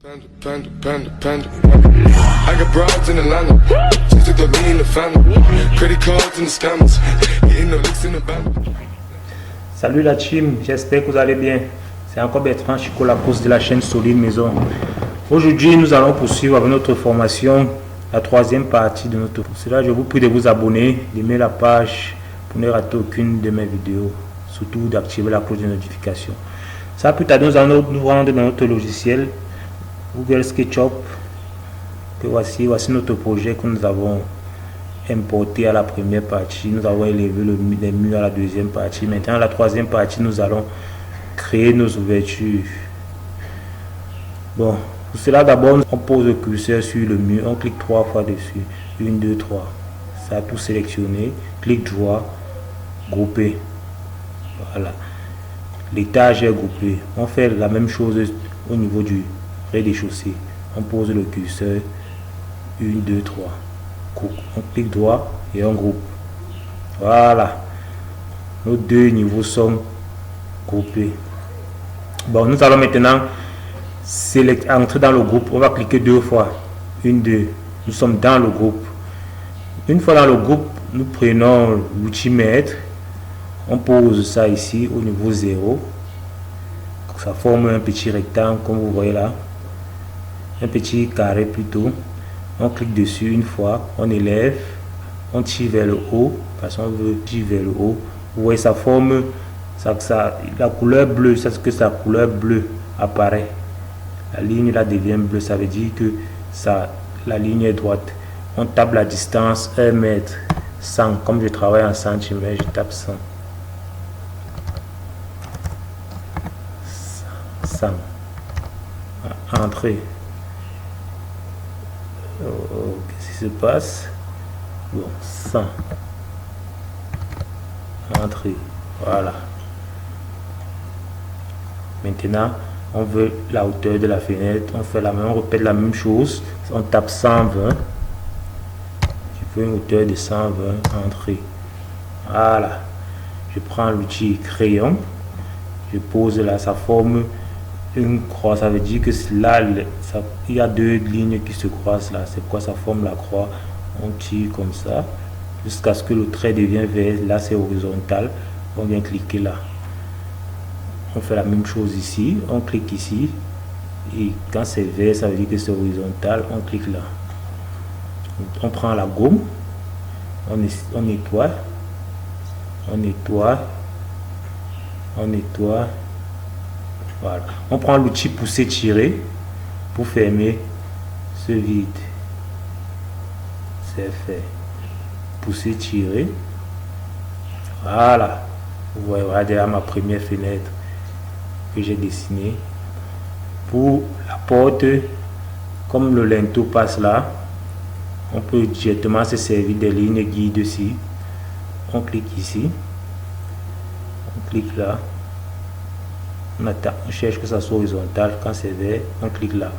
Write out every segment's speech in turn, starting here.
I got broads in Atlanta, just to me in the family, credit cards and the scammers, hitting the licks in the band. Salut la team, j'espère que vous allez bien. C'est encore Bertrand Chico, la cause de la chaîne Solide Maison. Aujourd'hui, nous allons poursuivre avec notre formation, la troisième partie de notre. Pour cela, je vous prie de vous abonner, d'aimer la page pour ne rater aucune de mes vidéos, surtout d'activer la cloche de notification. Ça plus tard, nous allons nous rendre dans notre logiciel Google SketchUp. Que voici notre projet que nous avons importé à la première partie. Nous avons élevé les murs à la deuxième partie. Maintenant, à la troisième partie, nous allons créer nos ouvertures. Bon, pour cela, d'abord, on pose le curseur sur le mur. On clique 3 fois dessus. 1, 2, 3. Ça a tout sélectionné. Clic droit, grouper. Voilà. L'étage est groupé. On fait la même chose au niveau du rez-de-chaussée. On pose le curseur. 1, 2, 3. On clique droit et on groupe. Voilà. Nos deux niveaux sont groupés. Bon, nous allons maintenant entrer dans le groupe. On va cliquer 2 fois. 1, 2. Nous sommes dans le groupe. Une fois dans le groupe, nous prenons l'outil mètre. On pose ça ici au niveau 0. Ça forme un petit rectangle comme vous voyez là. Un petit carré plutôt. On clique dessus une fois, on élève, on tire vers le haut, parce qu'on veut tirer vers le haut. Vous voyez, ça forme, la couleur bleue, c'est ce que sa couleur bleue apparaît. La ligne là devient bleue, ça veut dire que la ligne est droite. On tape la distance 1 mètre, 100, comme je travaille en centimètres, je tape 100. 100. Entrée. Qu'est-ce qui se passe? Bon, 100. Entrée. Voilà. Maintenant, on veut la hauteur de la fenêtre. On répète la même chose. On tape 120. Je veux une hauteur de 120. Entrée. Voilà. Je prends l'outil crayon. Je pose là, ça forme une croix, ça veut dire que là il y a deux lignes qui se croisent là. C'est quoi? Ça forme la croix. On tire comme ça jusqu'à ce que le trait devienne vert. Là c'est horizontal. On vient cliquer là. On fait la même chose ici. On clique ici et quand c'est vert, ça veut dire que c'est horizontal. On clique là. On prend la gomme. On nettoie. On nettoie. On nettoie. Voilà. On prend l'outil pousser tirer pour fermer ce vide. C'est fait. Pousser tirer. Voilà. Vous voyez, voilà déjà ma première fenêtre que j'ai dessinée. Pour la porte, comme le linteau passe là, on peut directement se servir des lignes guides ici. On clique ici. On clique là. On attend, on cherche que ça soit horizontal. Quand c'est vert, on clique là.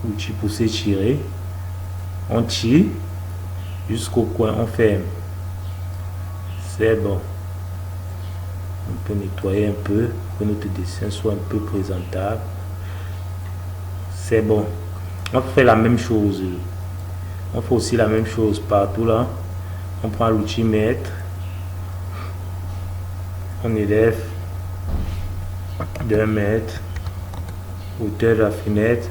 Outil pousser tirer. On tire jusqu'au coin, on ferme. C'est bon. On peut nettoyer un peu pour que notre dessin soit un peu présentable. C'est bon. On fait la même chose. On fait aussi la même chose partout là. On prend l'outil mètre. On élève d'1 mètre, hauteur de la fenêtre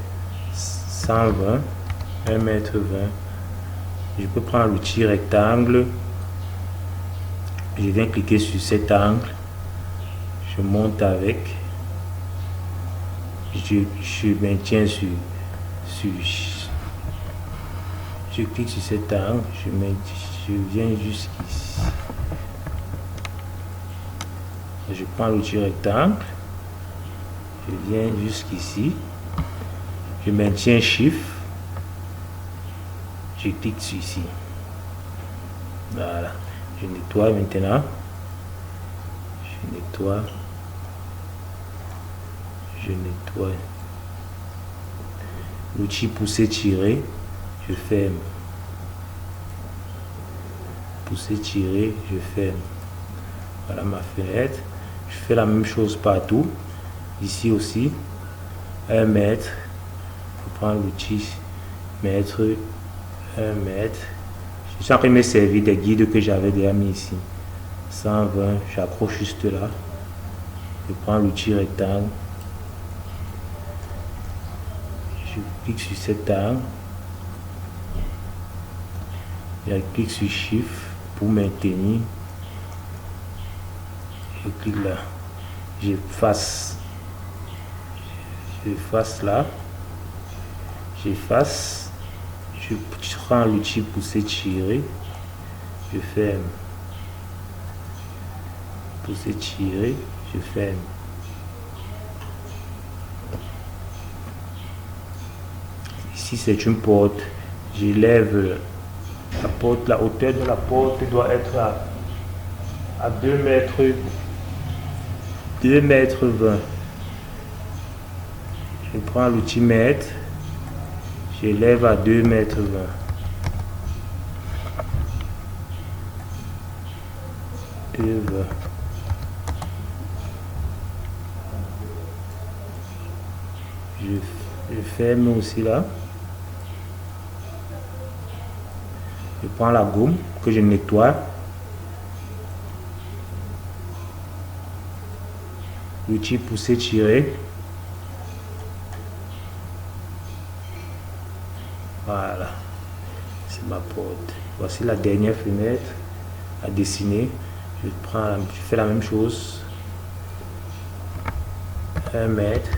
120, 1 mètre 20. Je peux prendre l'outil rectangle, je viens cliquer sur cet angle, je monte avec, je maintiens sur je clique sur cet angle, je viens jusqu'ici, je prends l'outil rectangle. Je viens jusqu'ici, je maintiens Shift, je clique sur ici. Voilà, je nettoie maintenant. Je nettoie. L'outil pousser tirer, je ferme. Pousser tirer, je ferme. Voilà ma fenêtre. Je fais la même chose partout. Ici aussi, 1 mètre, prends l'outil mètre, 1 mètre. Je suis en train de me servir des guides que j'avais déjà mis ici. 120, j'accroche juste là. Je prends l'outil rectangle. Je clique sur cet angle. Je clique sur Shift pour maintenir. Je clique là. J'efface. J'efface là. J'efface. Je prends l'outil pour s'étirer. Je ferme. Pour s'étirer, je ferme. Ici c'est une porte. J'élève la porte. La hauteur de la porte doit être à 2 mètres. 2 mètres 20. Je prends l'outil mètre. J'élève à 2 mètres 20. Je ferme aussi là. Je prends la gomme que je nettoie. L'outil pour s'étirer. Voilà. C'est ma porte. Voici la dernière fenêtre à dessiner. Je fais la même chose. 1 mètre.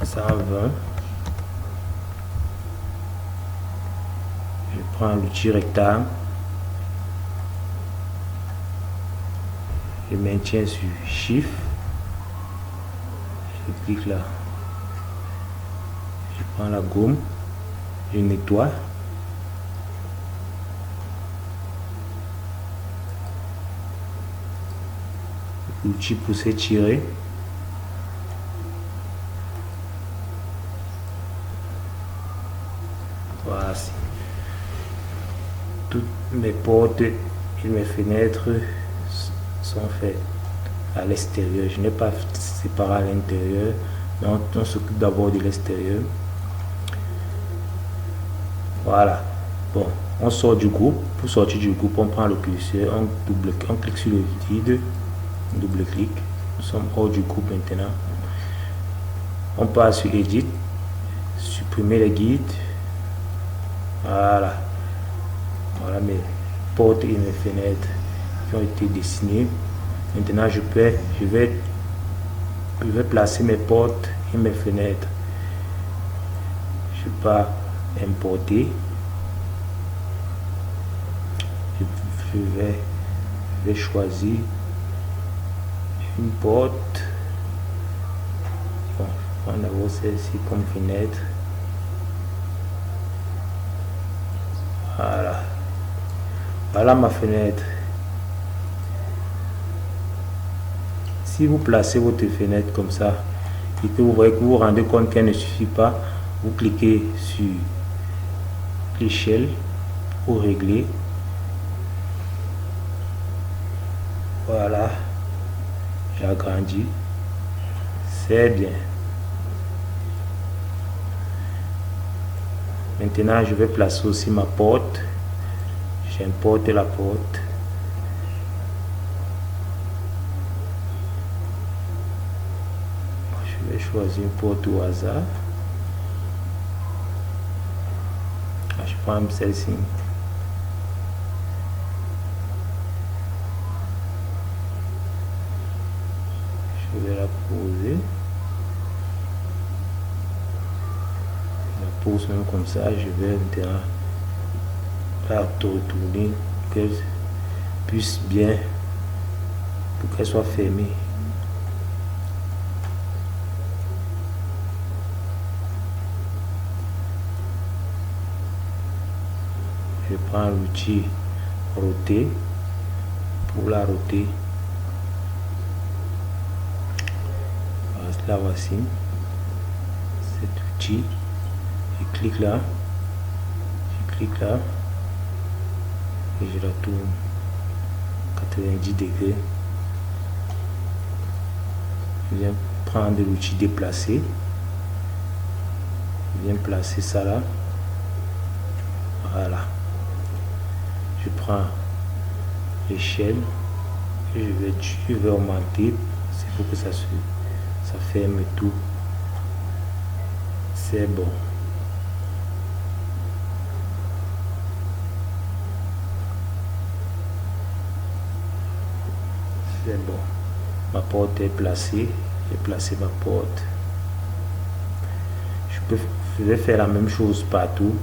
120. Je prends l'outil rectangle. Je maintiens sur Shift. Je clique là. Je prends la gomme. Je nettoie. L'outil pour s'étirer. Voici. Toutes mes portes et mes fenêtres sont faites à l'extérieur. Je n'ai pas séparé à l'intérieur, mais on s'occupe d'abord de l'extérieur. Voilà. Bon, on sort du groupe. Pour sortir du groupe, on prend le curseur, on clique sur le guide, on double-clic. Nous sommes hors du groupe maintenant. On passe sur Edit, supprimer les guides. Voilà. Voilà mes portes et mes fenêtres qui ont été dessinées. Maintenant, je vais placer mes portes et mes fenêtres. Je pars importer. Je vais choisir une porte. Bon, je vais d'abord celle-ci comme fenêtre. Voilà. Voilà ma fenêtre. Si vous placez votre fenêtre comme ça et que vous voyez que vous vous rendez compte qu'elle ne suffit pas, vous cliquez sur l'échelle pour régler. Voilà. J'agrandis. C'est bien. Maintenant, je vais placer aussi ma porte. J'importe la porte. Je vais choisir une porte au hasard. Je prends celle-ci. Je vais la poser. Je la pose même comme ça. Je vais maintenant la retourner pour qu'elle puisse bien, pour qu'elle soit fermée. Je prends l'outil roter pour la roter. Là voici cet outil. Je clique là, et je la tourne 90 degrés. Je viens prendre l'outil déplacer. Je viens placer ça là. Voilà. Je prends l'échelle et je vais augmenter. C'est pour que ça ferme tout. C'est bon. C'est bon. Ma porte est placée. J'ai placé ma porte. Je vais faire la même chose partout.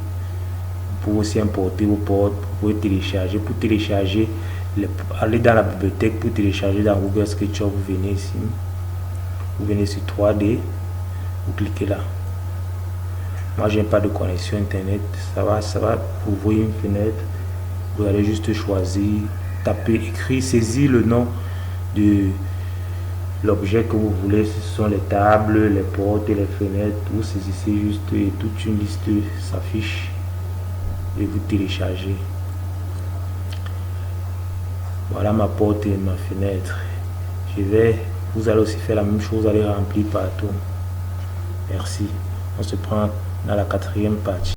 Pour aussi importer vos portes, vous pouvez télécharger. Pour télécharger, allez dans la bibliothèque pour télécharger dans Google SketchUp. Vous venez ici, vous venez sur 3D, vous cliquez là. Moi, j'ai pas de connexion internet, ça va ouvrir une fenêtre. Vous allez juste choisir, taper, écrire, saisir le nom de l'objet que vous voulez. Ce sont les tables, les portes et les fenêtres. Vous saisissez juste et toute une liste s'affiche. Et vous téléchargez. Voilà ma porte et ma fenêtre. Vous allez aussi faire la même chose, allez remplir partout. Merci. On se prend dans la 4e partie.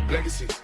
Legacies.